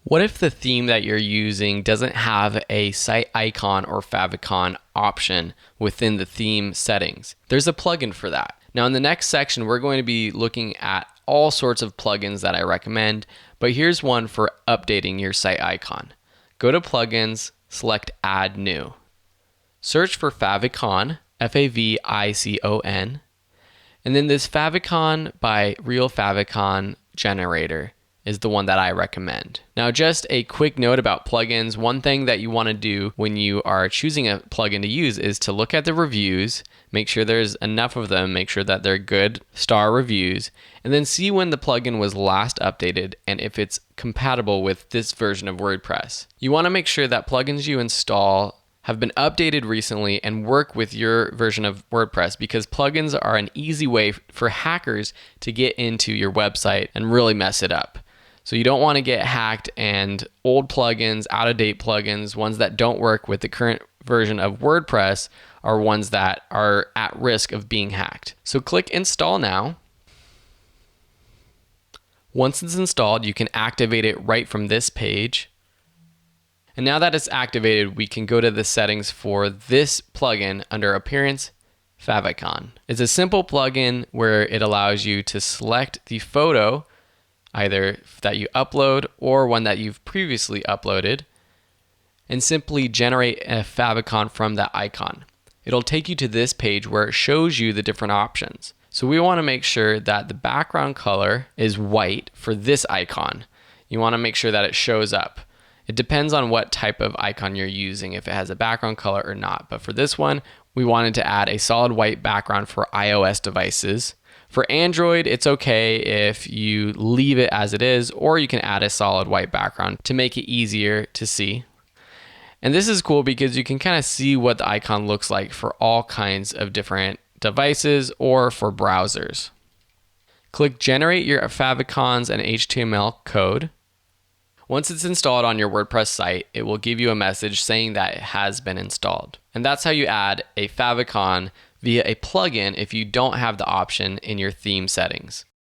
What if the theme that you're using doesn't have a site icon or favicon option within the theme settings? There's a plugin for that. Now in the next section, we're going to be looking at all sorts of plugins that I recommend, but here's one for updating your site icon. Go to Plugins, select Add New. Search for Favicon, Favicon, and then this Favicon by Real Favicon Generator is the one that I recommend. Now, just a quick note about plugins. One thing that you want to do when you are choosing a plugin to use is to look at the reviews, make sure there's enough of them, make sure that they're good star reviews, and then see when the plugin was last updated and if it's compatible with this version of WordPress. You want to make sure that plugins you install have been updated recently and work with your version of WordPress, because plugins are an easy way for hackers to get into your website and really mess it up. So you don't want to get hacked, and old plugins, out-of-date plugins, ones that don't work with the current version of WordPress are ones that are at risk of being hacked. So click Install Now. Once it's installed, you can activate it right from this page. And now that it's activated, we can go to the settings for this plugin under Appearance, Favicon. It's a simple plugin where it allows you to select the photo, either that you upload or one that you've previously uploaded, and simply generate a favicon from that icon. It'll take you to this page where it shows you the different options. So we want to make sure that the background color is white for this icon. You want to make sure that it shows up. It depends on what type of icon you're using, if it has a background color or not. But for this one, we wanted to add a solid white background for iOS devices. For Android, it's okay if you leave it as it is, or you can add a solid white background to make it easier to see. And this is cool because you can kind of see what the icon looks like for all kinds of different devices or for browsers. Click Generate your favicons and HTML code. Once it's installed on your WordPress site, it will give you a message saying that it has been installed. And that's how you add a favicon via a plugin if you don't have the option in your theme settings.